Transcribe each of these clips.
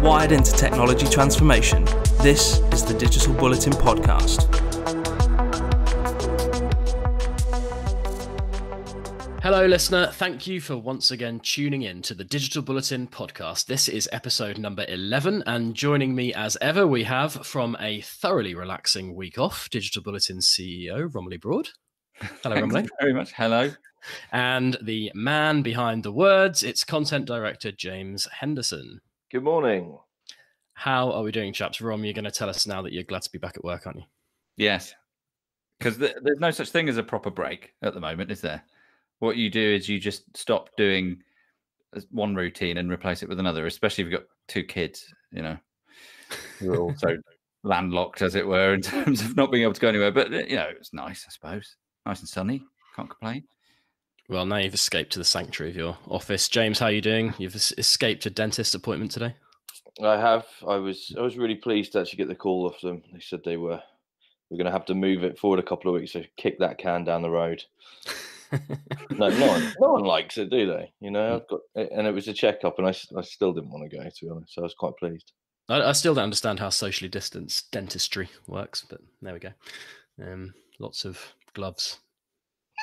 wired into technology transformation, this is the Digital Bulletin podcast. Hello, listener. Thank you for once again tuning in to the Digital Bulletin podcast. This is episode number 11, and joining me as ever, we have, from a thoroughly relaxing week off, Digital Bulletin CEO, Romilly Broad. Hello, Romilly. Thanks very much. Hello. And the man behind the words, it's content director, James Henderson. Good morning. How are we doing, chaps? Rom, you're going to tell us now that you're glad to be back at work, aren't you? Yes, because there's no such thing as a proper break at the moment, is there? What you do is you just stop doing one routine and replace it with another, especially if you've got two kids, you know, who are also landlocked, as it were, in terms of not being able to go anywhere. But, you know, it's nice, I suppose. Nice and sunny. Can't complain. Well, now you've escaped to the sanctuary of your office. James, how are you doing? You've escaped a dentist appointment today? I have. I was really pleased to actually get the call off them. They said we're going to have to move it forward a couple of weeks, so kick that can down the road. No one likes it, do they? You know, and it was a checkup, and I still didn't want to go, to be honest. So I was quite pleased. I still don't understand how socially distanced dentistry works, but there we go. Lots of gloves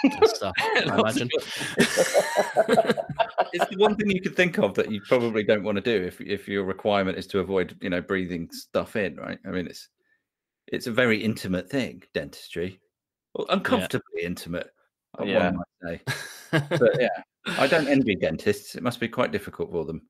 and stuff, I imagine. It's the one thing you could think of that you probably don't want to do if your requirement is to avoid, you know, breathing stuff in, right? I mean, it's a very intimate thing, dentistry. Well, uncomfortably intimate. Yeah. One might say. But yeah, I don't envy dentists. It must be quite difficult for them.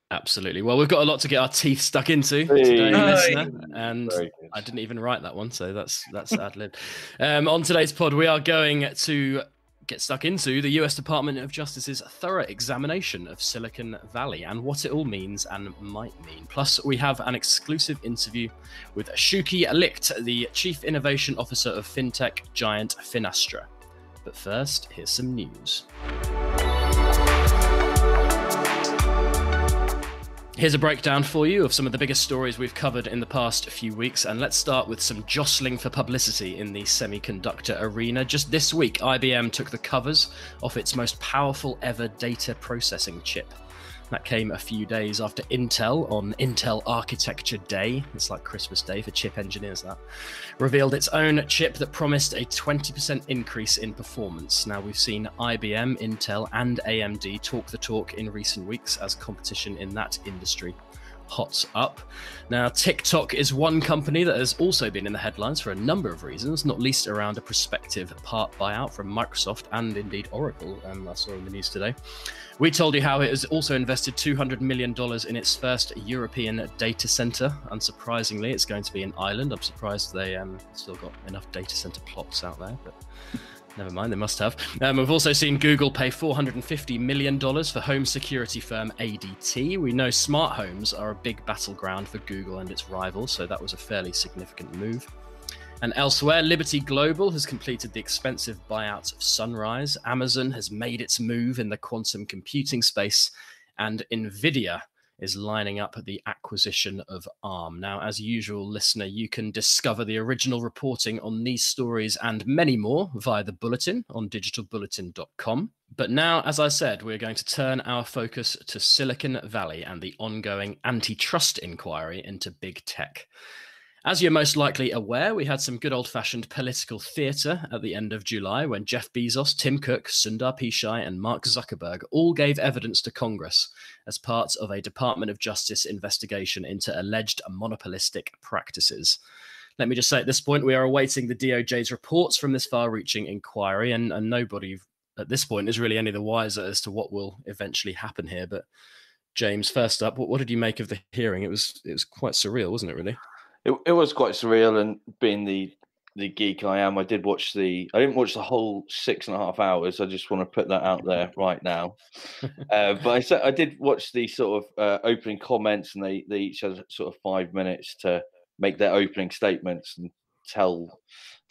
Absolutely. Well, we've got a lot to get our teeth stuck into today, listener, and I didn't even write that one, so that's ad-libbed. On today's pod, we are going to get stuck into the US Department of Justice's thorough examination of Silicon Valley and what it all means and might mean. Plus, we have an exclusive interview with Shuki Licht, the Chief Innovation Officer of fintech giant Finastra. But first, here's some news. Here's a breakdown for you of some of the biggest stories we've covered in the past few weeks, and let's start with some jostling for publicity in the semiconductor arena. Just this week, IBM took the covers off its most powerful ever data processing chip. That came a few days after Intel, on Intel Architecture Day, it's like Christmas Day for chip engineers, that, revealed its own chip that promised a 20% increase in performance. Now, we've seen IBM, Intel, and AMD talk the talk in recent weeks as competition in that industry hots up. Now, TikTok is one company that has also been in the headlines for a number of reasons, not least around a prospective part buyout from Microsoft and indeed Oracle, I saw in the news today. We told you how it has also invested $200 million in its first European data center. Unsurprisingly, it's going to be in Ireland. I'm surprised they still got enough data center plots out there, but never mind, they must have. We've also seen Google pay $450 million for home security firm ADT. We know smart homes are a big battleground for Google and its rivals, so that was a fairly significant move. And elsewhere, Liberty Global has completed the expensive buyout of Sunrise. Amazon has made its move in the quantum computing space, and Nvidia is lining up the acquisition of ARM. Now, as usual, listener, you can discover the original reporting on these stories and many more via the Bulletin on digitalbulletin.com. But now, as I said, we're going to turn our focus to Silicon Valley and the ongoing antitrust inquiry into big tech. As you're most likely aware, we had some good old-fashioned political theatre at the end of July when Jeff Bezos, Tim Cook, Sundar Pichai and Mark Zuckerberg all gave evidence to Congress as part of a Department of Justice investigation into alleged monopolistic practices. Let me just say at this point, we are awaiting the DOJ's reports from this far-reaching inquiry, and nobody at this point is really any the wiser as to what will eventually happen here. But James, first up, what did you make of the hearing? It was quite surreal, wasn't it, really? It was quite surreal, and being the geek I am, I didn't watch the whole 6.5 hours. I just want to put that out there right now. But I did watch the sort of opening comments, and they each had sort of 5 minutes to make their opening statements and tell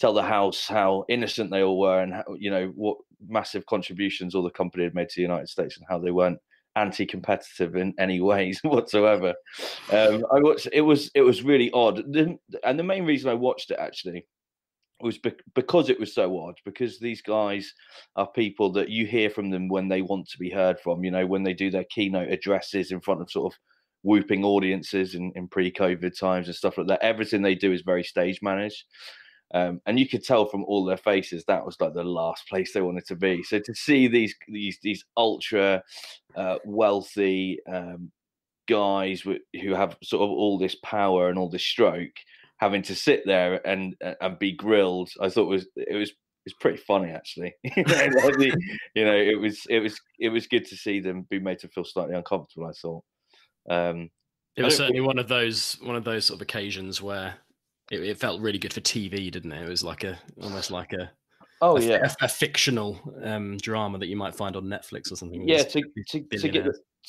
the House how innocent they all were, and how, you know, what massive contributions all the company had made to the United States, and how they weren't anti-competitive in any ways whatsoever. I watched. It was really odd, and the main reason I watched it actually was because it was so odd. Because these guys are people that you hear from them when they want to be heard from. You know, when they do their keynote addresses in front of sort of whooping audiences in pre-COVID times and stuff like that. Everything they do is very stage managed. And you could tell from all their faces that was like the last place they wanted to be. So to see these ultra wealthy guys who have sort of all this power and all this stroke having to sit there and be grilled, I thought it was pretty funny actually. It was good to see them be made to feel slightly uncomfortable. I thought it was certainly one of those sort of occasions where it felt really good for TV, didn't it? It was almost like a fictional drama that you might find on Netflix or something. Yeah,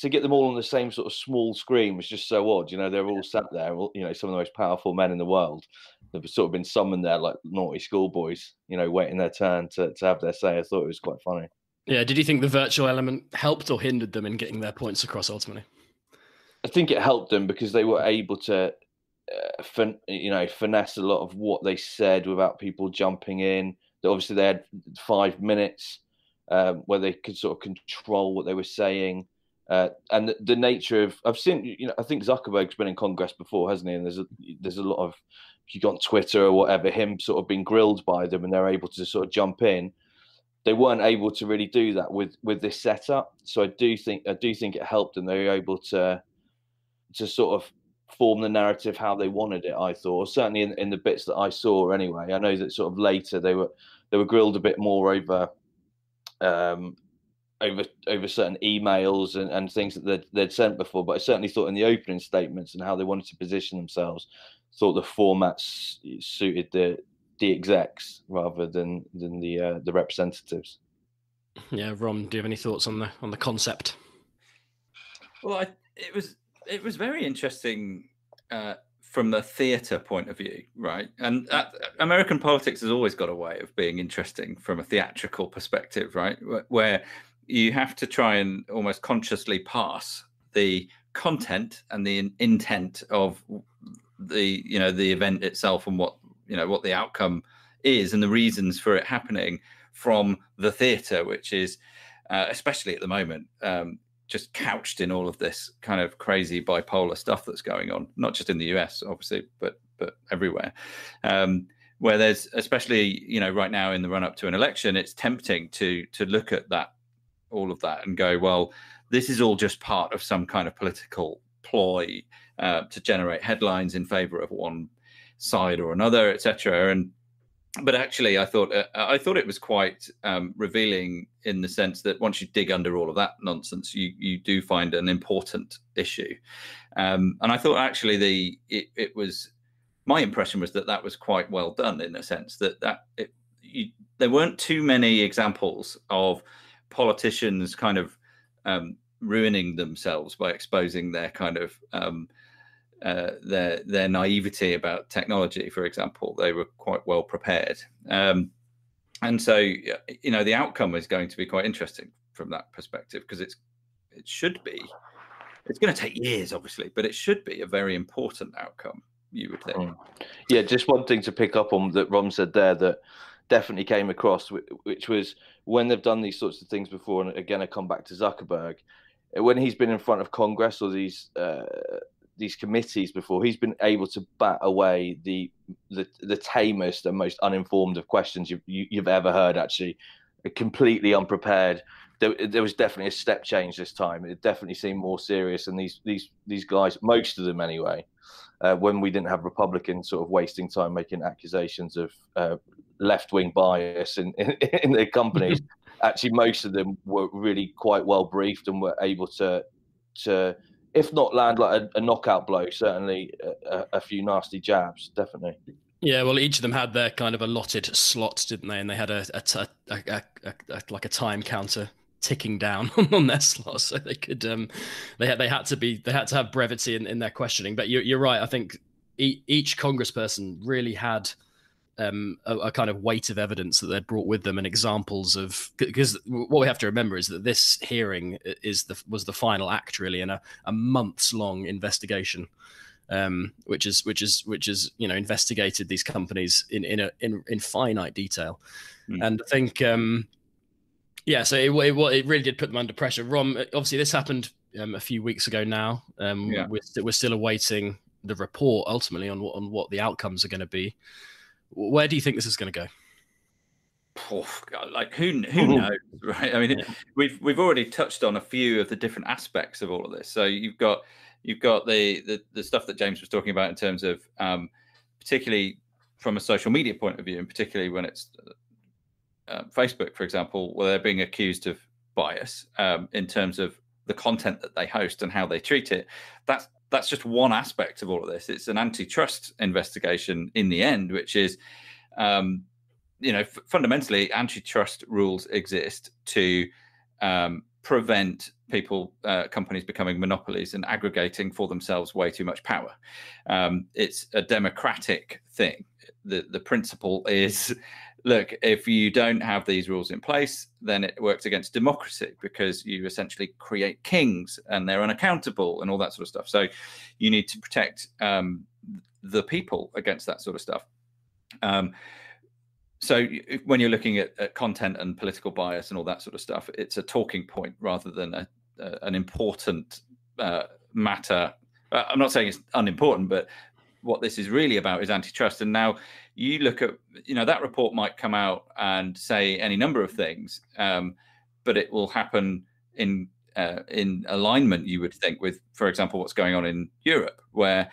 to get them all on the same sort of small screen was just so odd. They're all sat there. Some of the most powerful men in the world. They've sort of been summoned there like naughty schoolboys. Waiting their turn to have their say. I thought it was quite funny. Yeah. Did you think the virtual element helped or hindered them in getting their points across ultimately? I think it helped them because they were able to finesse a lot of what they said without people jumping in. Obviously, they had 5 minutes where they could sort of control what they were saying. And the nature of, I've seen, I think Zuckerberg's been in Congress before, hasn't he? And there's a lot of, if you go on Twitter or whatever, him sort of being grilled by them and they're able to sort of jump in. They weren't able to really do that with this setup. So I do think it helped them. They were able to sort of form the narrative how they wanted it, I thought. Certainly in the bits that I saw anyway. I know that sort of later they were grilled a bit more over certain emails and things that they'd sent before, but I certainly thought in the opening statements and how they wanted to position themselves, thought the formats suited the execs rather than the representatives. Yeah, Rom, do you have any thoughts on the concept? Well, it was very interesting from the theatre point of view, right? And American politics has always got a way of being interesting from a theatrical perspective, right? Where you have to try and almost consciously pass the content and the intent of the event itself and what the outcome is and the reasons for it happening from the theatre, which is especially at the moment just couched in all of this kind of crazy bipolar stuff that's going on, not just in the US, obviously, but everywhere. Where there's, especially, right now in the run up to an election, it's tempting to look at all of that and go, well, this is all just part of some kind of political ploy to generate headlines in favor of one side or another, etc. But actually, I thought it was quite revealing in the sense that once you dig under all of that nonsense, you do find an important issue. And I thought actually it was, my impression was that was quite well done in a sense that there weren't too many examples of politicians kind of ruining themselves by exposing their kind of their naivety about technology, for example. They were quite well prepared, and so the outcome is going to be quite interesting from that perspective, because it's going to take years, obviously, but it should be a very important outcome, you would think. Yeah, just one thing to pick up on that Rom said there that definitely came across, which was when they've done these sorts of things before, and again I come back to Zuckerberg, when he's been in front of Congress or these committees before, he's been able to bat away the tamest and most uninformed of questions you've ever heard. Actually, completely unprepared. There was definitely a step change this time. It definitely seemed more serious, and these guys, most of them anyway, when we didn't have Republicans sort of wasting time making accusations of left-wing bias in their companies. Actually, most of them were really quite well briefed and were able to if not land like a knockout blow, certainly a few nasty jabs, definitely. Yeah, well, each of them had their kind of allotted slots, didn't they? And they had like a time counter ticking down on their slots, so they could they had to have brevity in their questioning. But you're right. I think each congressperson really had a kind of weight of evidence that they'd brought with them and examples of, because what we have to remember is that this hearing was the final act really in a months long investigation, which is investigated these companies in finite detail. And I think so it really did put them under pressure. Rom, obviously this happened a few weeks ago now. Yeah. We're still awaiting the report ultimately on what the outcomes are going to be. Where do you think this is going to go? Oh, God, like who knows, right? I mean, we've already touched on a few of the different aspects of all of this. So you've got the stuff that James was talking about in terms of particularly from a social media point of view, and particularly when it's Facebook, for example, where they're being accused of bias in terms of the content that they host and how they treat it. That's just one aspect of all of this. It's an antitrust investigation in the end, which is fundamentally, antitrust rules exist to prevent companies becoming monopolies and aggregating for themselves way too much power. It's a democratic thing. The principle is, look, if you don't have these rules in place, then it works against democracy because you essentially create kings and they're unaccountable and all that sort of stuff. So you need to protect the people against that sort of stuff. So when you're looking at content and political bias and all that sort of stuff, it's a talking point rather than an important matter. I'm not saying it's unimportant, but what this is really about is antitrust. And now you look at, that report might come out and say any number of things, but it will happen in alignment, you would think, with, for example, what's going on in Europe, where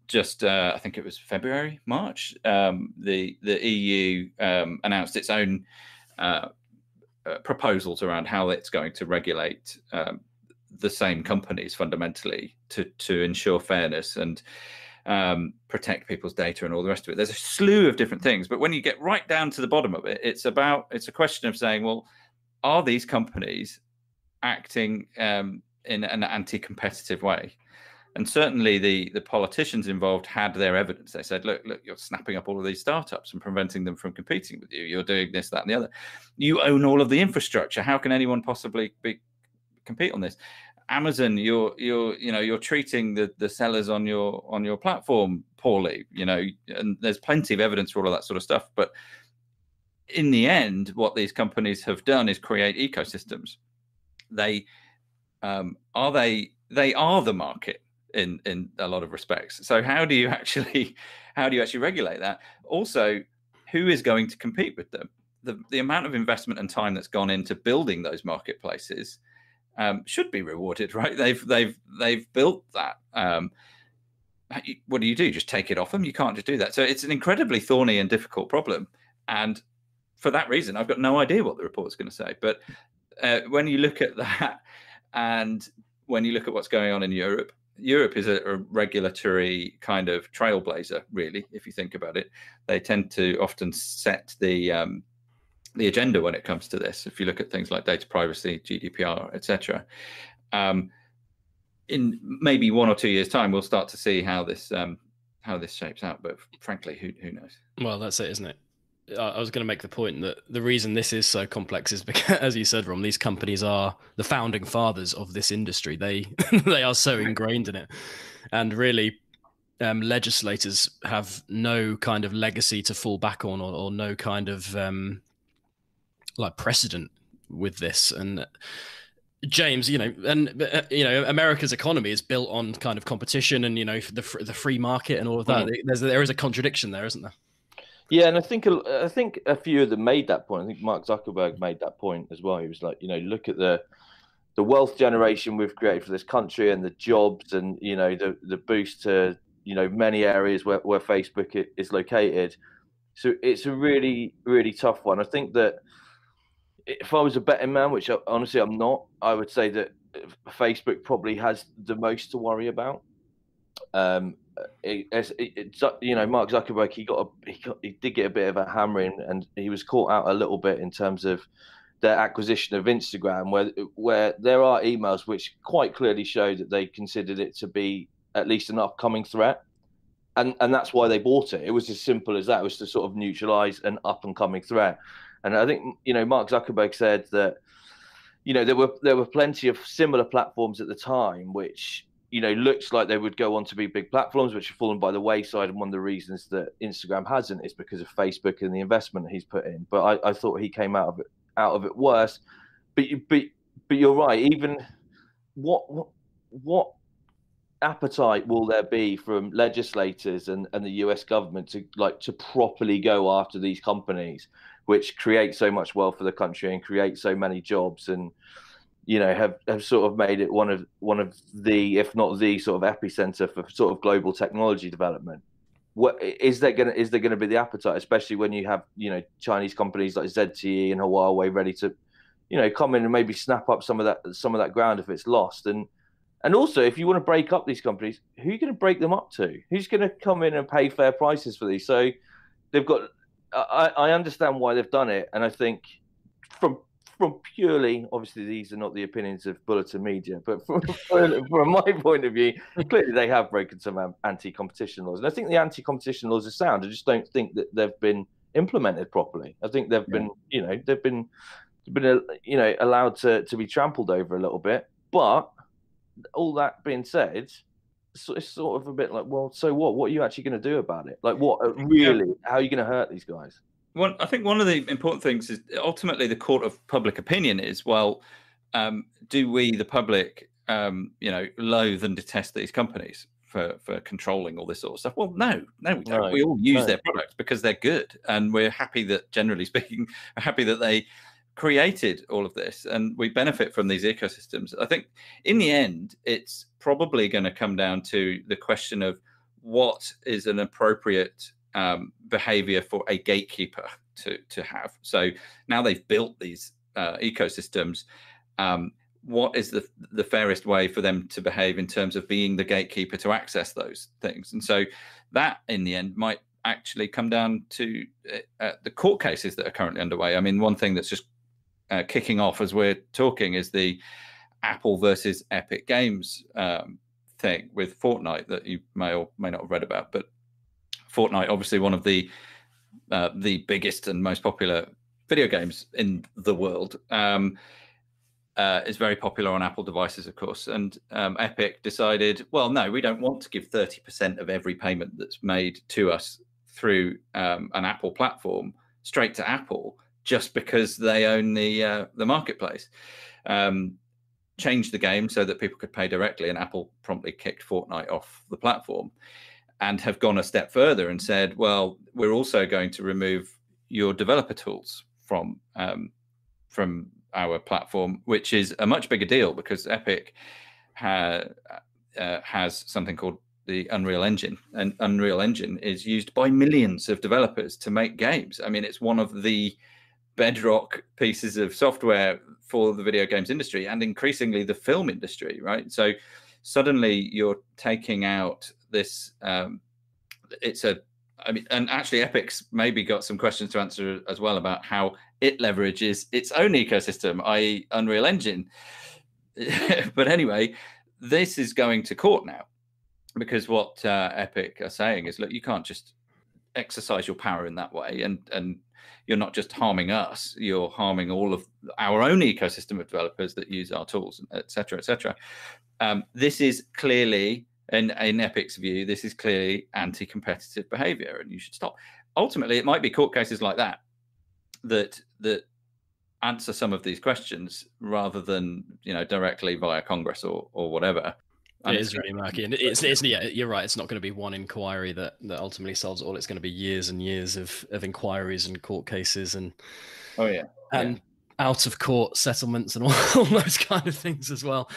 just I think it was February, March, the EU announced its own proposals around how it's going to regulate the same companies fundamentally to ensure fairness and protect people's data and all the rest of it. There's a slew of different things, but when you get right down to the bottom of it, it's a question of saying, well, are these companies acting in an anti-competitive way? And certainly the politicians involved had their evidence. They said, look, you're snapping up all of these startups and preventing them from competing with you. You're doing this, that, and the other. You own all of the infrastructure. How can anyone possibly compete on this? Amazon, you're treating the sellers on your platform poorly, and there's plenty of evidence for all of that sort of stuff. But in the end, what these companies have done is create ecosystems. They are the market in a lot of respects. So how do you actually regulate that? Also, who is going to compete with them? The amount of investment and time that's gone into building those marketplaces should be rewarded, right? They've built that. What do? Just take it off them? You can't just do that. So it's an incredibly thorny and difficult problem. And for that reason, I've got no idea what the report's going to say. But when you look at that, and when you look at what's going on in Europe is a regulatory kind of trailblazer, really, if you think about it. They tend to often set the agenda when it comes to this. If you look at things like data privacy, GDPR, etc., in maybe 1 or 2 years' time, we'll start to see how this shapes out. But frankly, who knows? Well, that's it, isn't it? I was going to make the point that the reason this is so complex is because, as you said, Rom, these companies are the founding fathers of this industry. They are so ingrained in it, and really, legislators have no kind of legacy to fall back on, or no kind of precedent with this. And James, America's economy is built on kind of competition and the free market and all of that. There is a contradiction there, isn't there? Yeah, and I think a few of them made that point. I think Mark Zuckerberg made that point as well. He was like, look at the wealth generation we've created for this country and the jobs and the boost to many areas where Facebook is located. So it's a really, really tough one. I think that if I was a betting man, which honestly I'm not, I would say that Facebook probably has the most to worry about. Mark Zuckerberg, he did get a bit of a hammering, and he was caught out a little bit in terms of their acquisition of Instagram, where there are emails which quite clearly show that they considered it to be at least an upcoming threat, and that's why they bought it. It was as simple as that. It was to sort of neutralize an up and coming threat. And I think Mark Zuckerberg said that there were plenty of similar platforms at the time which looks like they would go on to be big platforms, which have fallen by the wayside. And one of the reasons that Instagram hasn't is because of Facebook and the investment he's put in. But I thought he came out of it worse. But you're right. what appetite will there be from legislators and the US government to properly go after these companies which create so much wealth for the country and create so many jobs, and have sort of made it one of the, if not the sort of epicenter for sort of global technology development? What is there gonna be the appetite, especially when you have Chinese companies like ZTE and Huawei ready to come in and maybe snap up some of that ground if it's lost? And also, if you want to break up these companies, who are you going to break them up to? Who's going to come in and pay fair prices for these? So they've got. I understand why they've done it, and I think from purely, obviously, these are not the opinions of Bulletin Media, but from my point of view, clearly they have broken some anti-competition laws, and I think the anti-competition laws are sound. I just don't think that they've been implemented properly. I think they've been, allowed to be trampled over a little bit, but. All that being said, it's sort of a bit like, well, so what? What are you actually going to do about it? Like, what really? How are you going to hurt these guys? Well, I think one of the important things is ultimately the court of public opinion is, well, do we, the public, loathe and detest these companies for controlling all this sort of stuff? Well, no, we don't. No, we all use their products because they're good, and we're happy that, generally speaking, we're happy that they created all of this and we benefit from these ecosystems. I think in the end, it's probably going to come down to the question of what is an appropriate behavior for a gatekeeper to have. So now they've built these ecosystems. What is the fairest way for them to behave in terms of being the gatekeeper to access those things? And so that in the end might actually come down to the court cases that are currently underway. I mean, one thing that's just kicking off as we're talking is the Apple versus Epic Games thing with Fortnite that you may or may not have read about. But Fortnite, obviously one of the biggest and most popular video games in the world, is very popular on Apple devices, of course. And Epic decided, well, no, we don't want to give 30% of every payment that's made to us through an Apple platform straight to Apple, just because they own the marketplace. Changed the game so that people could pay directly, and Apple promptly kicked Fortnite off the platform, and have gone a step further and said, well, we're also going to remove your developer tools from our platform, which is a much bigger deal because Epic has something called the Unreal Engine, and Unreal Engine is used by millions of developers to make games. I mean, it's one of the bedrock pieces of software for the video games industry and increasingly the film industry, right? So suddenly you're taking out this, and actually Epic's maybe got some questions to answer as well about how it leverages its own ecosystem, i.e. Unreal Engine. But anyway, this is going to court now because what Epic are saying is, look, you can't just exercise your power in that way, and you're not just harming us, you're harming all of our own ecosystem of developers that use our tools, et cetera, et cetera. This is clearly, in Epic's view, this is clearly anti-competitive behavior, and you should stop. Ultimately, it might be court cases like that answer some of these questions rather than directly via Congress or whatever. It is really murky, and it's you're right. It's not going to be one inquiry that ultimately solves it all. It's going to be years and years of inquiries and court cases and out of court settlements and all those kind of things as well.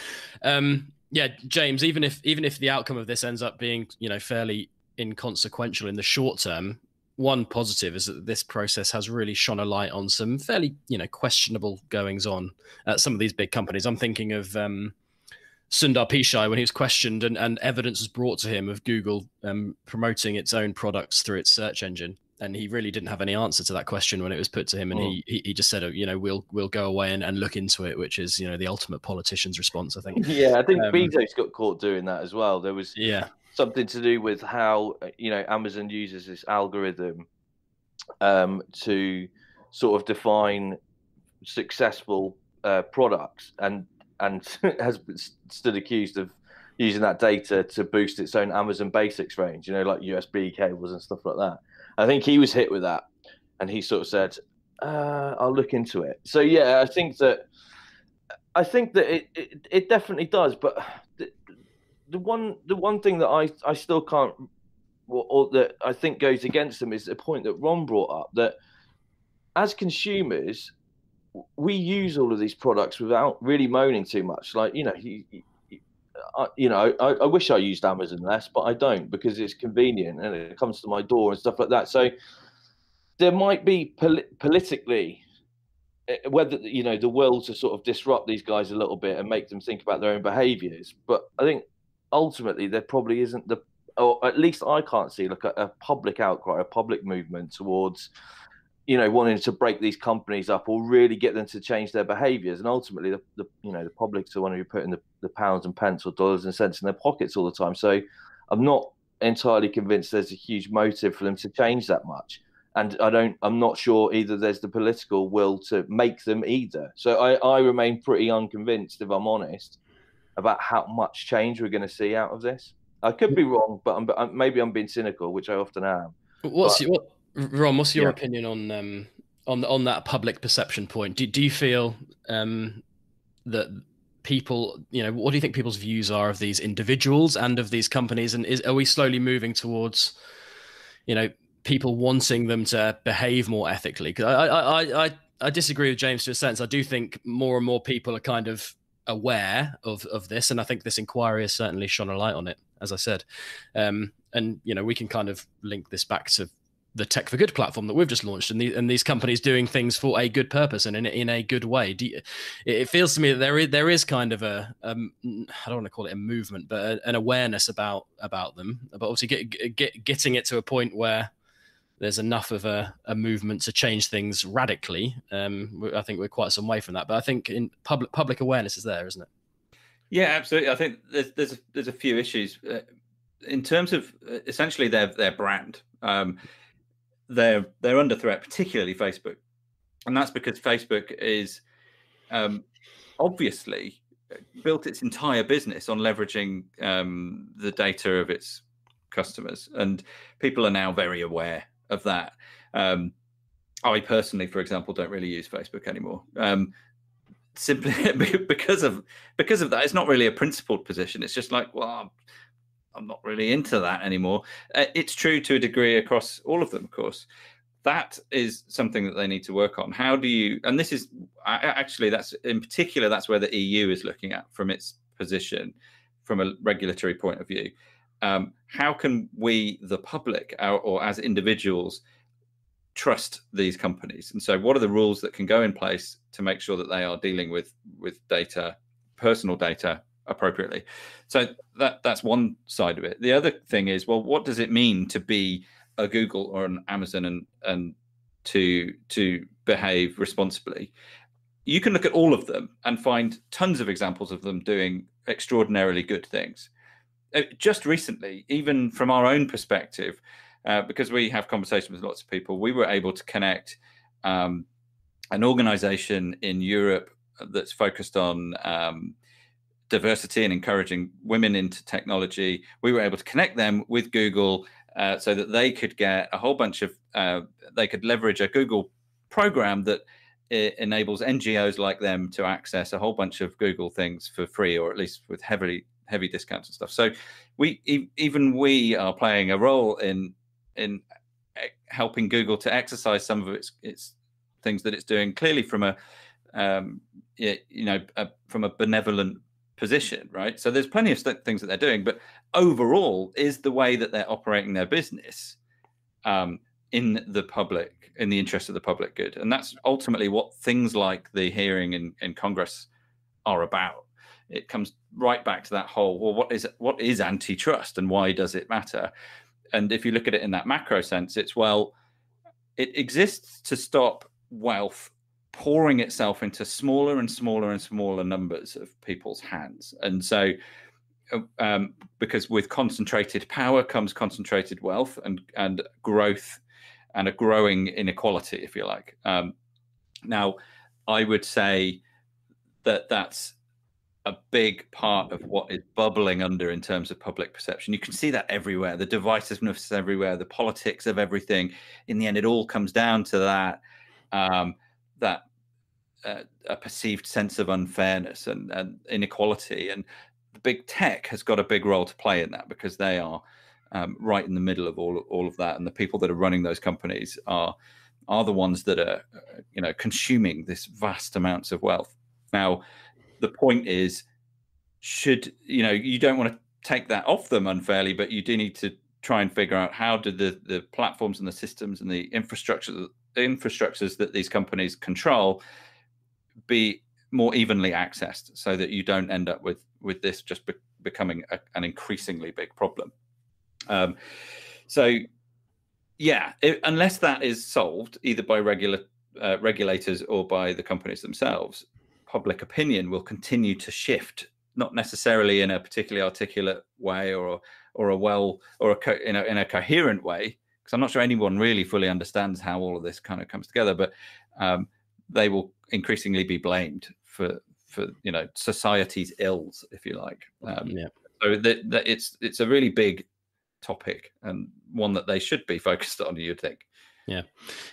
James, even if the outcome of this ends up being fairly inconsequential in the short term, one positive is that this process has really shone a light on some fairly questionable goings on at some of these big companies. I'm thinking of Sundar Pichai when he was questioned and evidence was brought to him of Google promoting its own products through its search engine, and he really didn't have any answer to that question when it was put to him, and he just said, we'll go away and look into it, which is the ultimate politician's response, I think. Yeah, I think Bezos got caught doing that as well. There was something to do with how Amazon uses this algorithm to sort of define successful products, and has stood accused of using that data to boost its own Amazon Basics range, like USB cables and stuff like that. I think he was hit with that, and he sort of said, I'll look into it. So, yeah, I think that I think that it definitely does, but the one thing that I still can't, or that I think goes against them, is the point that Ron brought up, that as consumers, we use all of these products without really moaning too much. Like, I wish I used Amazon less, but I don't, because it's convenient and it comes to my door and stuff like that. So there might be politically, whether the will to sort of disrupt these guys a little bit and make them think about their own behaviors. But I think ultimately there probably isn't or at least I can't see like a public outcry, a public movement towards wanting to break these companies up or really get them to change their behaviors. And ultimately the public's the one who are putting the pounds and pence or dollars and cents in their pockets all the time. So I'm not entirely convinced there's a huge motive for them to change that much. And I'm not sure either there's the political will to make them either. So I remain pretty unconvinced, if I'm honest, about how much change we're going to see out of this. I could be wrong, but maybe I'm being cynical, which I often am. Ron, what's your opinion on that public perception point? Do you feel that people, what do you think people's views are of these individuals and of these companies? And are we slowly moving towards, people wanting them to behave more ethically? Because I disagree with James to a sense. I do think more and more people are kind of aware of this, and I think this inquiry has certainly shone a light on it, as I said. And we can kind of link this back to the Tech for Good platform that we've just launched, and these companies doing things for a good purpose and in a good way. It feels to me that there is kind of I don't want to call it a movement, but an awareness about them. But obviously, getting it to a point where there's enough of a movement to change things radically. I think we're quite some way from that, but I think in public awareness is there, isn't it? Yeah, absolutely. I think there's a few issues in terms of essentially their brand. They're under threat, particularly Facebook, and that's because Facebook is obviously built its entire business on leveraging the data of its customers, and people are now very aware of that. I personally, for example, don't really use Facebook anymore, simply because of that. It's not really a principled position. It's just like, well, I'm not really into that anymore. It's true to a degree across all of them, of course. That is something that they need to work on. How do you? And this is actually, that's in particular, that's where the EU is looking at from its position, from a regulatory point of view. How can we, the public, or as individuals, trust these companies? And so what are the rules that can go in place to make sure that they are dealing with data, personal data, appropriately? So that's one side of it. The other thing is, well, what does it mean to be a Google or an Amazon and to behave responsibly? You can look at all of them and find tons of examples of them doing extraordinarily good things. Just recently, even from our own perspective, because we have conversations with lots of people, we were able to connect an organization in Europe that's focused on diversity and encouraging women into technology. We were able to connect them with Google so that they could get a whole bunch of, they could leverage a Google program that enables NGOs like them to access a whole bunch of Google things for free, or at least with heavy discounts and stuff. So we are playing a role in helping Google to exercise some of its things that it's doing, clearly from a from a benevolent position, right? So there's plenty of things that they're doing, but overall, is the way that they're operating their business in the public, in the interest of the public good. And that's ultimately what things like the hearing in Congress are about. It comes right back to that whole, well, what is antitrust and why does it matter? And if you look at it in that macro sense, it's, well, it exists to stop wealth pouring itself into smaller and smaller and smaller numbers of people's hands. And so because with concentrated power comes concentrated wealth and growth and a growing inequality, if you like. Now, I would say that that's a big part of what is bubbling under in terms of public perception. You can see that everywhere. The divisiveness is everywhere, the politics of everything. In the end, it all comes down to that a perceived sense of unfairness and inequality. And the big tech has got a big role to play in that, because they are right in the middle of all of that. And the people that are running those companies are the ones that are, consuming this vast amounts of wealth. Now, the point is, you don't want to take that off them unfairly, but you do need to try and figure out how do the platforms and the systems and the infrastructures that these companies control be more evenly accessed, so that you don't end up with this just becoming an increasingly big problem. Unless that is solved either by regulators or by the companies themselves, public opinion will continue to shift, not necessarily in a particularly articulate way or in a coherent way, because I'm not sure anyone really fully understands how all of this kind of comes together. But they will increasingly be blamed for society's ills, if you like. So that it's a really big topic, and one that they should be focused on, you'd think. Yeah,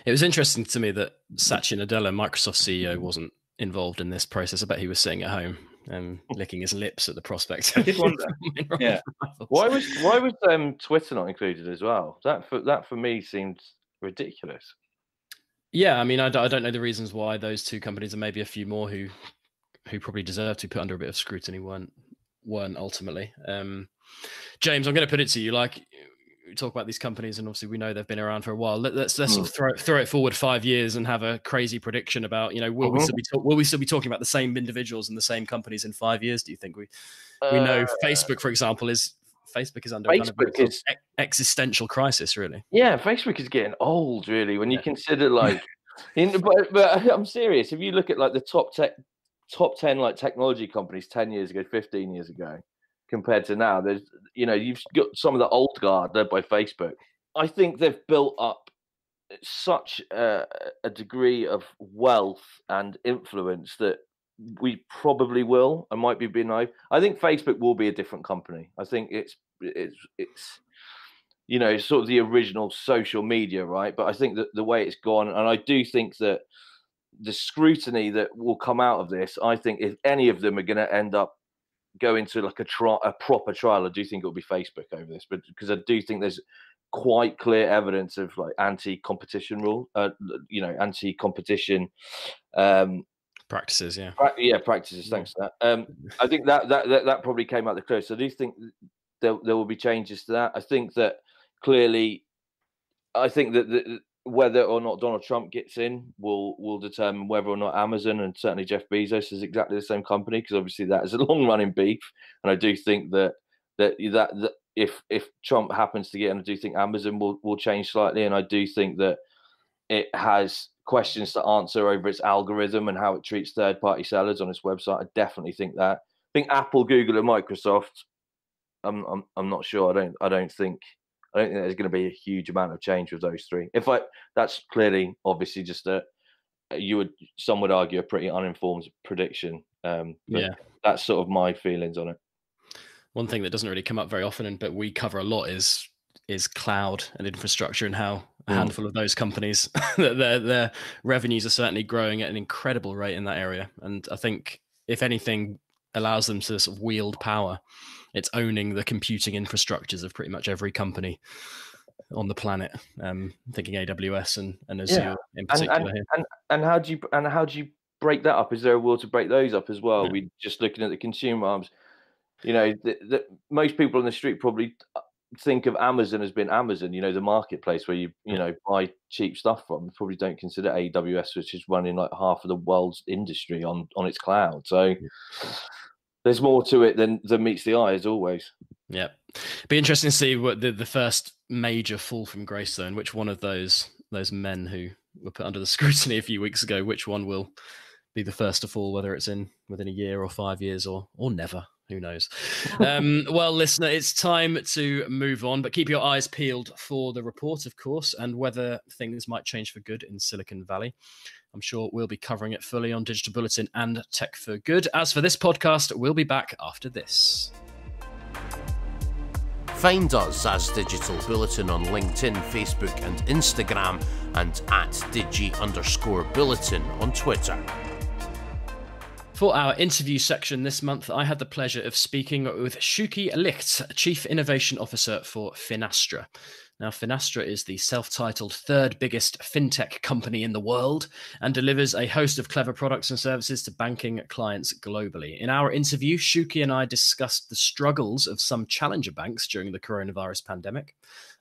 it was interesting to me that Satya Nadella, Microsoft CEO, wasn't involved in this process. I bet he was sitting at home licking his lips at the prospect. I did wonder. Yeah. Why was Twitter not included as well? That for me seemed ridiculous. Yeah, I mean, I don't know the reasons why those two companies, and maybe a few more who probably deserve to be put under a bit of scrutiny, weren't ultimately. James, I'm going to put it to you. Like, we talk about these companies, and obviously we know they've been around for a while. Let's sort of throw it forward 5 years and have a crazy prediction about, will we still be talking about the same individuals and the same companies in 5 years? Do you think we know Facebook, for example, is under a kind of existential crisis, really? Yeah, Facebook is getting old, really, when you consider but I'm serious. If you look at like the top 10 like technology companies 10 years ago, 15 years ago, compared to now, there's you've got some of the old guard led by Facebook. I think they've built up such a degree of wealth and influence that we probably will. I might be being naive. I think Facebook will be a different company. I think it's sort of the original social media, right? But I think that the way it's gone, and I do think that the scrutiny that will come out of this, I think if any of them are going to end up going to like a proper trial, I do think it'll be Facebook over this, but because I do think there's quite clear evidence of like anti-competition anti-competition practices. Practices. Thanks for that. I think that probably came out the clear. So I do think there will be changes to that. I think that clearly, whether or not Donald Trump gets in will determine whether or not Amazon, and certainly Jeff Bezos, is exactly the same company, because obviously that is a long-running beef. And I do think that if Trump happens to get in, I do think Amazon will change slightly, and I do think that it has questions to answer over its algorithm and how it treats third-party sellers on its website. I definitely think that. I think Apple, Google, and Microsoft, I'm not sure. I don't think there's going to be a huge amount of change with those three. That's clearly, obviously, just some would argue a pretty uninformed prediction. That's sort of my feelings on it. One thing that doesn't really come up very often, but we cover a lot, is cloud and infrastructure, and how a handful of those companies, their revenues are certainly growing at an incredible rate in that area. And I think, if anything allows them to sort of wield power, it's owning the computing infrastructures of pretty much every company on the planet. Thinking AWS and Azure in particular. And how do you break that up? Is there a will to break those up as well? We just looking at the consumer arms. Most people on the street probably think of Amazon as being Amazon. The marketplace where you buy cheap stuff from. Probably don't consider AWS, which is running like half of the world's industry on its cloud. So. There's more to it than meets the eye, as always. Yeah. Be interesting to see what the first major fall from grace, though, and which one of those men who were put under the scrutiny a few weeks ago, which one will be the first to fall, whether it's within a year or 5 years or never. Who knows? Well, listener, it's time to move on, but keep your eyes peeled for the report, of course, and whether things might change for good in Silicon Valley. I'm sure we'll be covering it fully on Digital Bulletin and Tech for Good. As for this podcast, we'll be back after this. Find us as Digital Bulletin on LinkedIn, Facebook and Instagram, and at Digi_Bulletin on Twitter. For our interview section this month, I had the pleasure of speaking with Shuki Licht, Chief Innovation Officer for Finastra. Now, Finastra is the self-titled third biggest fintech company in the world and delivers a host of clever products and services to banking clients globally. In our interview, Shuki and I discussed the struggles of some challenger banks during the coronavirus pandemic,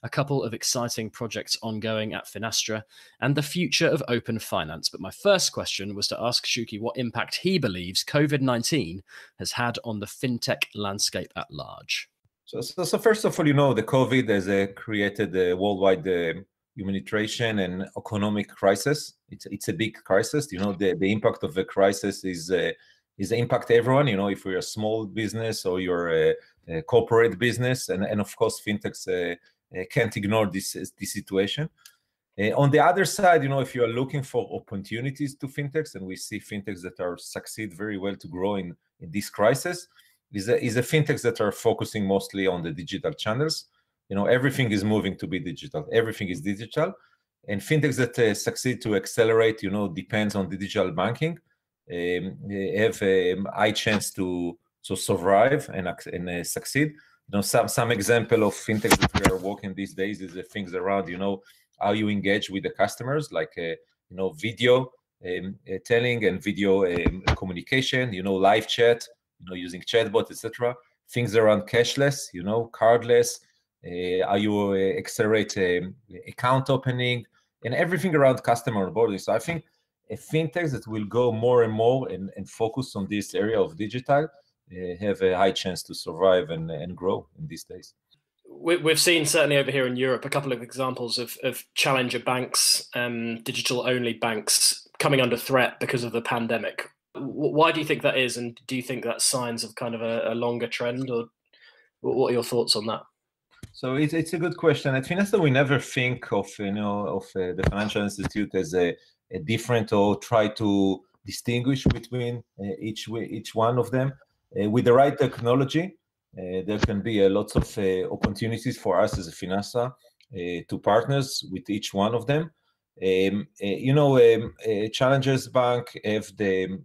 a couple of exciting projects ongoing at Finastra, and the future of open finance. But my first question was to ask Shuki what impact he believes COVID-19 has had on the fintech landscape at large. So first of all, the COVID has created a worldwide humanitarian and economic crisis. It's a big crisis. The impact of the crisis is impact everyone. If you're a small business or you're a corporate business, and of course fintechs can't ignore this situation. On the other side, if you are looking for opportunities to fintechs, and we see fintechs that are succeed very well to grow in this crisis, is a fintechs that are focusing mostly on the digital channels. Everything is moving to be digital. Everything is digital, and fintechs that succeed to accelerate, depends on digital banking, have a high chance to survive and succeed. Some example of fintechs that we are working these days is the things around, how you engage with the customers, like video telling and video communication, live chat, using chatbot, etc. Things around cashless, cardless, how you accelerate account opening, and everything around customer onboarding. So I think a fintechs that will go more and more and focus on this area of digital have a high chance to survive and grow in these days. We've seen, certainly over here in Europe, a couple of examples of challenger banks, digital-only banks coming under threat because of the pandemic. Why do you think that is, and do you think that's signs of kind of a longer trend, or what are your thoughts on that? So it's a good question. At Finastra, we never think of the financial institute as a different, or try to distinguish between each one of them. With the right technology, there can be lots of opportunities for us as a Finastra to partners with each one of them. Challengers Bank have the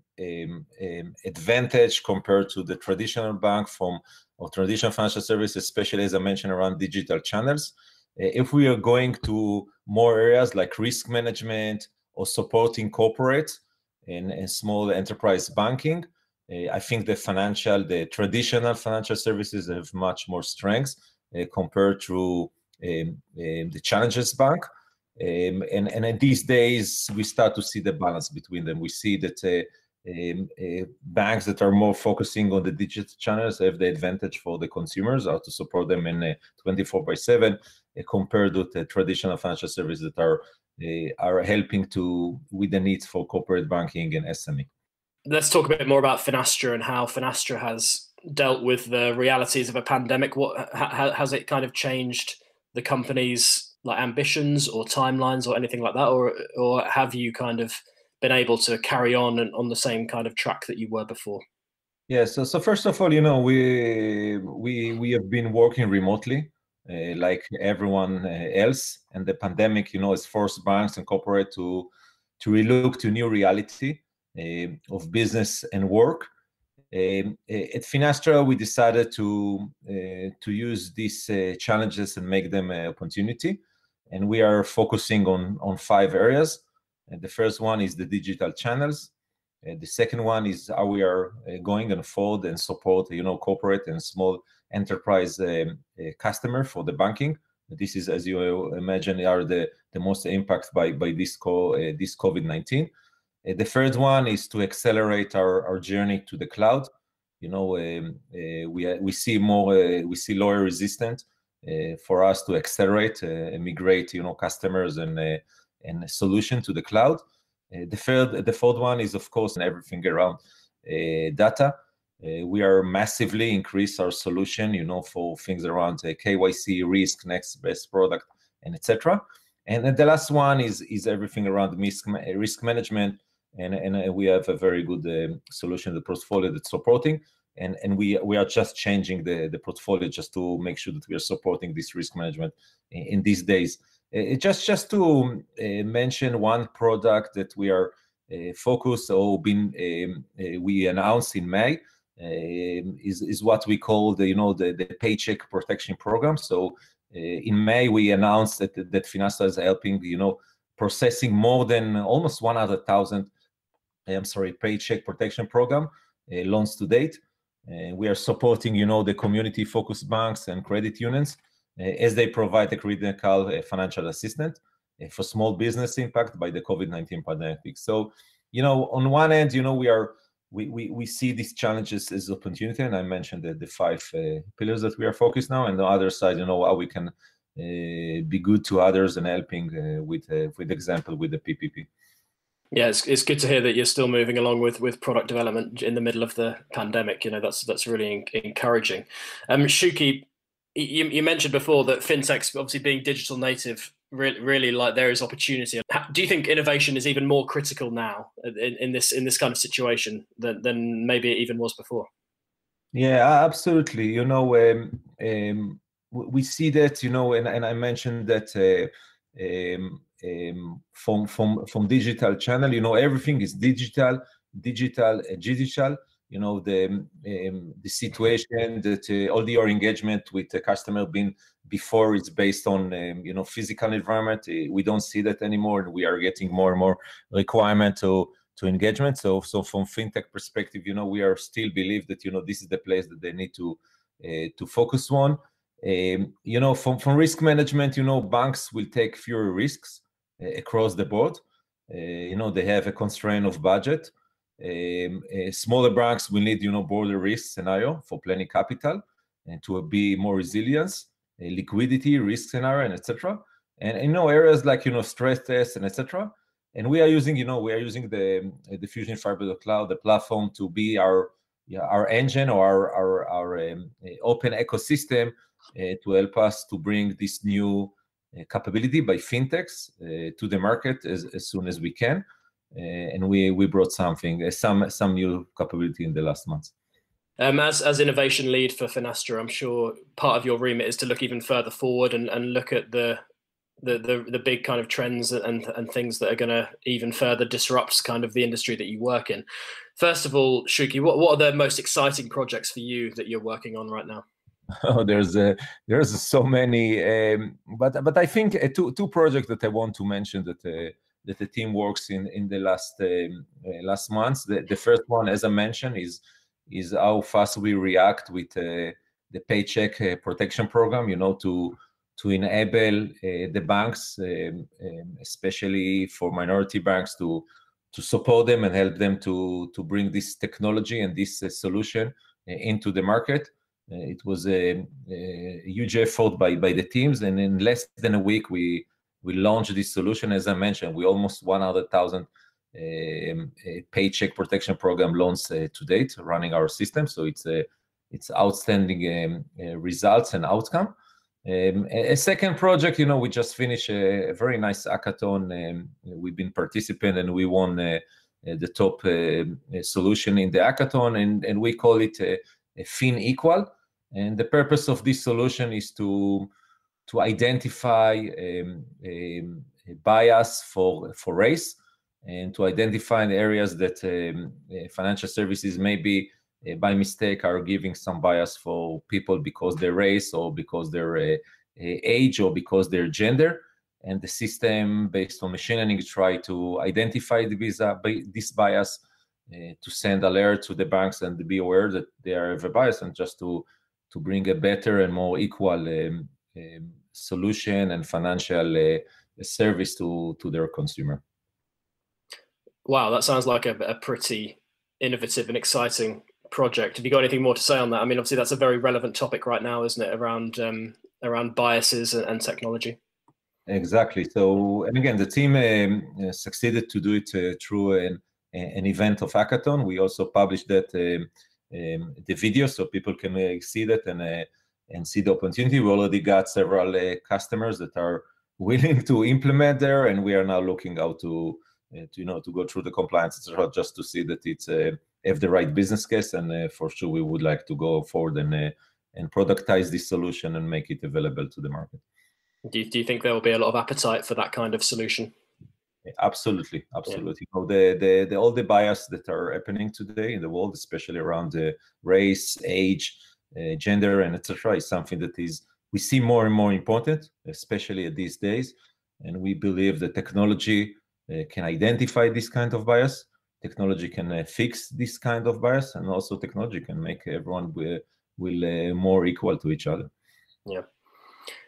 advantage compared to the traditional bank or traditional financial services, especially as I mentioned around digital channels. If we are going to more areas like risk management or supporting corporate and small enterprise banking, I think the traditional financial services have much more strengths compared to the Challengers Bank. And these days, we start to see the balance between them. We see that banks that are more focusing on the digital channels have the advantage for the consumers, how to support them in 24/7, compared with the traditional financial services that are helping with the needs for corporate banking and SME. Let's talk a bit more about Finastra and how Finastra has dealt with the realities of a pandemic. Has it kind of changed the company's ambitions or timelines or anything like that, or have you kind of been able to carry on the same kind of track that you were before? Yeah. So first of all, we have been working remotely like everyone else, and the pandemic, has forced banks and corporate to relook to new reality of business and work. At Finastra, we decided to use these challenges and make them an opportunity, and we are focusing on 5 areas. And the first one is the digital channels. The second one is how we are going and forward and support, corporate and small enterprise customer for the banking. This is, as you imagine, are the most impact by this COVID-19. The third one is to accelerate our journey to the cloud. We see lower resistance for us to accelerate and migrate, customers and solution to the cloud. The fourth one is, of course, everything around data. We are massively increase our solution, for things around KYC, risk, next best product, and etc. And then the last one is everything around risk management, and we have a very good solution, the portfolio that's supporting, and we are just changing the portfolio just to make sure that we are supporting this risk management in these days. Just to mention one product that we are focus or been we announced in May is what we call the paycheck protection program. So in May we announced that Finastra is helping processing more than almost 100,000 paycheck protection program loans to date. We are supporting the community focused banks and credit unions as they provide a critical financial assistance for small business impacted by the COVID-19 pandemic. So on one end we see these challenges as opportunity, and I mentioned the 5 pillars that we are focused now, and the other side how we can be good to others and helping with example with the PPP. Yeah, it's good to hear that you're still moving along with product development in the middle of the pandemic. That's really encouraging. Shuki, you mentioned before that fintechs, obviously being digital native, really like there is opportunity. Do you think innovation is even more critical now in this kind of situation than maybe it even was before? Yeah, absolutely. We see that, and I mentioned that from digital channel, everything is digital. The situation that all your engagement with the customer been before is based on physical environment. We don't see that anymore, and we are getting more and more requirement to engagement. So from fintech perspective, we are still believe that this is the place that they need to focus on. From risk management, banks will take fewer risks across the board. They have a constraint of budget. Smaller banks will need broader risk scenario for planning capital and to be more resilience, liquidity, risk scenario, and etc. And areas like stress tests and etc. And we are using the Fusion Fiber Cloud, the platform, to be our engine or our open ecosystem to help us to bring this new capability by fintechs to the market as soon as we can. And we brought some new capability in the last months. As innovation lead for Finastra, I'm sure part of your remit is to look even further forward and look at the big kind of trends and things that are going to even further disrupt kind of the industry that you work in. First of all, Shuki, what are the most exciting projects for you that you're working on right now? Oh, there's so many, but I think two projects that I want to mention that the team works in the last months. The first one, as I mentioned, is how fast we react with the paycheck protection program. To enable the banks, especially for minority banks, to support them and help them to bring this technology and this solution into the market. It was a huge effort by the teams, and in less than a week we launched this solution. As I mentioned, we almost 100,000 paycheck protection program loans to date running our system. So it's outstanding results and outcome. A second project, we just finished a very nice hackathon. We've been participant and we won the top solution in the hackathon, and we call it a Fin Equal. And the purpose of this solution is to identify a bias for race, and to identify the areas that financial services maybe by mistake are giving some bias for people because their race or because their age or because their gender. And the system, based on machine learning, try to identify this bias, to send alert to the banks and to be aware that they have a bias, and just to bring a better and more equal solution and financial service to their consumer. Wow, that sounds like a pretty innovative and exciting project. Have you got anything more to say on that? I mean, obviously that's a very relevant topic right now, isn't it, around biases and technology? Exactly. So, and again, the team succeeded to do it through an event of hackathon. We also published that the video so people can see that and see the opportunity. We already got several customers that are willing to implement there, and we are now looking how to go through the compliance, etc., just to see that it's have the right business case, and for sure we would like to go forward and productize this solution and make it available to the market. Do you think there will be a lot of appetite for that kind of solution? Absolutely. Yeah. All the bias that are happening today in the world, especially around race, age, gender, and etc., is something that we see more and more important, especially these days. And we believe that technology can identify this kind of bias. Technology can fix this kind of bias, and also technology can make everyone more equal to each other. Yeah.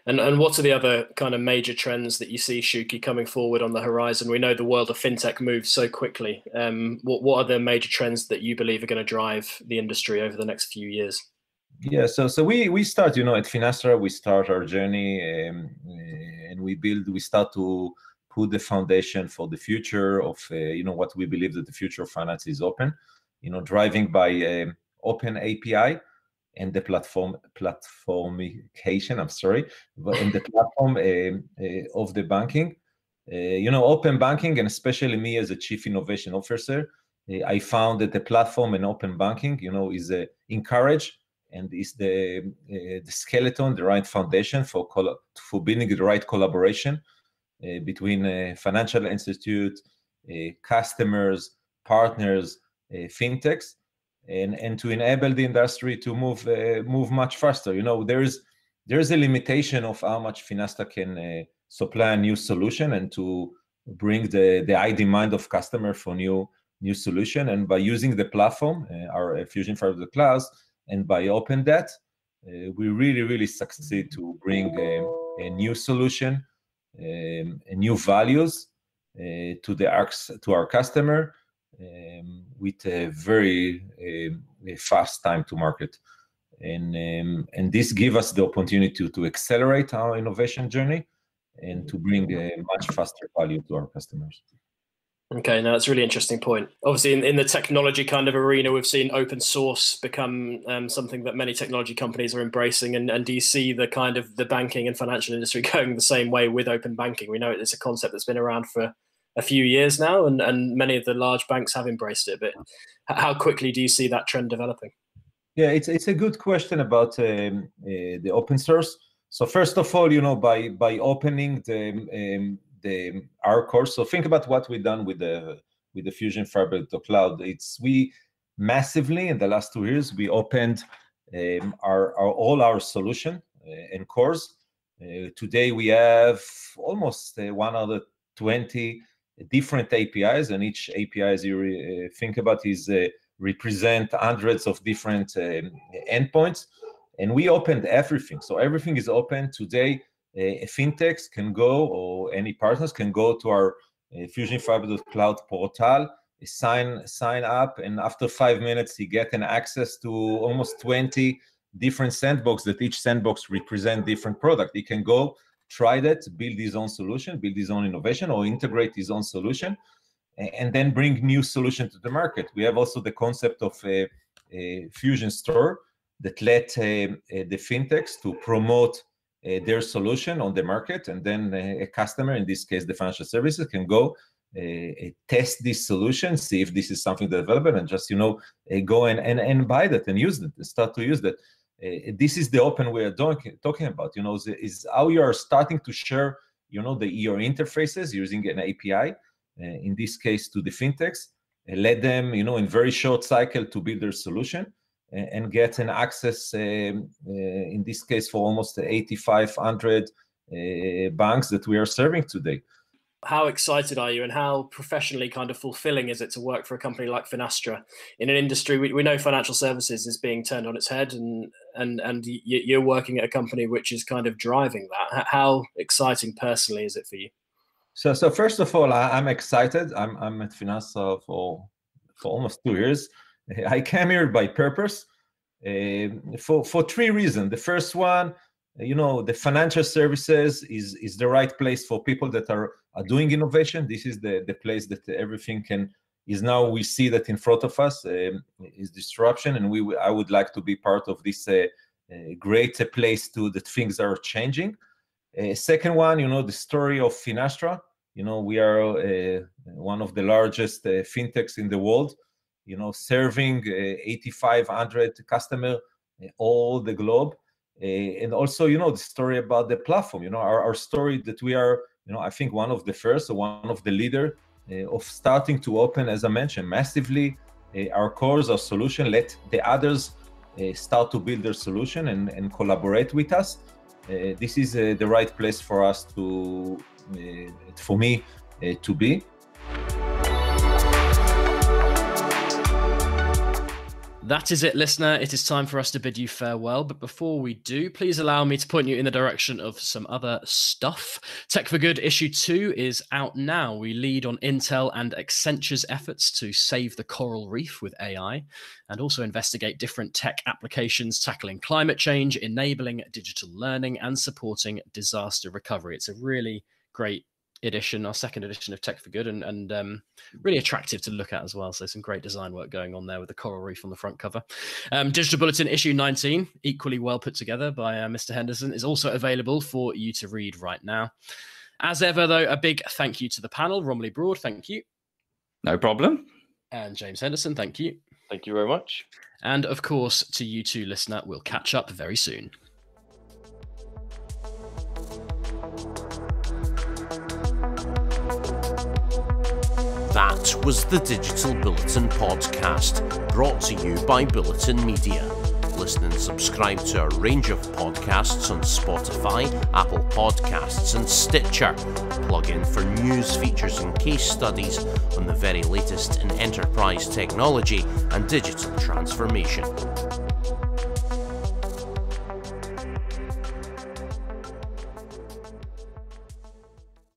And what are the other kind of major trends that you see, Shuki, coming forward on the horizon? We know the world of fintech moves so quickly. What are the major trends that you believe are going to drive the industry over the next few years? Yeah, so we start, at Finastra, we start our journey, and we start to put the foundation for the future of, what we believe that the future of finance is open, driving by open API and the platformification, and the platform of the banking. Open banking, and especially me as a chief innovation officer, I found that the platform and open banking, is encouraged and is the skeleton, the right foundation for building the right collaboration between financial institutes, customers, partners, fintechs, and to enable the industry to move much faster. There's a limitation of how much Finastra can supply a new solution and to bring the high demand of customer for new solution. And by using the platform, our Fusion Fabric of the Clouds, and by open that, we really succeed to bring a new solution, new values to our customer, with a very fast time to market, and this gives us the opportunity to accelerate our innovation journey and to bring a much faster value to our customers. Okay, now that's a really interesting point. Obviously, in the technology kind of arena, we've seen open source become something that many technology companies are embracing. And do you see the kind of the banking and financial industry going the same way with open banking? We know it's a concept that's been around for a few years now, and many of the large banks have embraced it. But how quickly do you see that trend developing? Yeah, it's a good question about the open source. So first of all, by opening our course. So think about what we've done with the Fusion Fabric to Cloud. We massively in the last 2 years we opened all our solution and course. Today we have almost 120 different APIs, and each API, as you think about, is represent hundreds of different endpoints, and we opened everything. So everything is open today. Fintechs can go, or any partners can go to our Fusion Fabric Cloud portal, sign up, and after 5 minutes, you get an access to almost 20 different sandbox that each sandbox represent different product. He can go, try that, build his own solution, build his own innovation, or integrate his own solution, and then bring new solution to the market. We have also the concept of a Fusion Store that let the fintechs to promote their solution on the market, and then a customer, in this case the financial services, can go test this solution, see if this is something that's available, and just go and buy that and use it, start to use that. This is the open way of talking about. Is how you are starting to share your interfaces using an API, in this case to the fintechs, let them in very short cycle to build their solution, and get an access, in this case, for almost 8,500 banks that we are serving today. How excited are you, and how professionally kind of fulfilling is it to work for a company like Finastra in an industry we know financial services is being turned on its head, and you're working at a company which is kind of driving that? How exciting personally is it for you? So first of all, I'm excited. I'm at Finastra for almost 2 years. I came here by purpose, for 3 reasons. The first one, the financial services is the right place for people that are doing innovation. This is the place that everything is now. We see that in front of us is disruption, and I would like to be part of this great place that things are changing. Second one, the story of Finastra. We are one of the largest fintechs in the world, serving 8,500 customers all the globe. And also, the story about the platform, our story that we are I think one of the first or one of the leader of starting to open, as I mentioned, massively our cores, our solution, let the others start to build their solution and collaborate with us. This is the right place for us to, for me, to be. That is it, listener. It is time for us to bid you farewell. But before we do, please allow me to point you in the direction of some other stuff. Tech for Good issue 2 is out now. We lead on Intel and Accenture's efforts to save the coral reef with AI, and also investigate different tech applications tackling climate change, enabling digital learning, and supporting disaster recovery. It's a really great edition, our second edition of Tech for Good, and really attractive to look at as well. So some great design work going on there with the coral reef on the front cover. Digital Bulletin issue 19, equally well put together by Mr. Henderson, is also available for you to read right now. As ever, though, a big thank you to the panel. Romilly Broad, thank you. No problem. And James Henderson, thank you. Thank you very much. And of course, to you too, listener, we'll catch up very soon. That was the Digital Bulletin podcast, brought to you by Bulletin Media. Listen and subscribe to a range of podcasts on Spotify, Apple Podcasts and Stitcher. Plug in for news, features and case studies on the very latest in enterprise technology and digital transformation.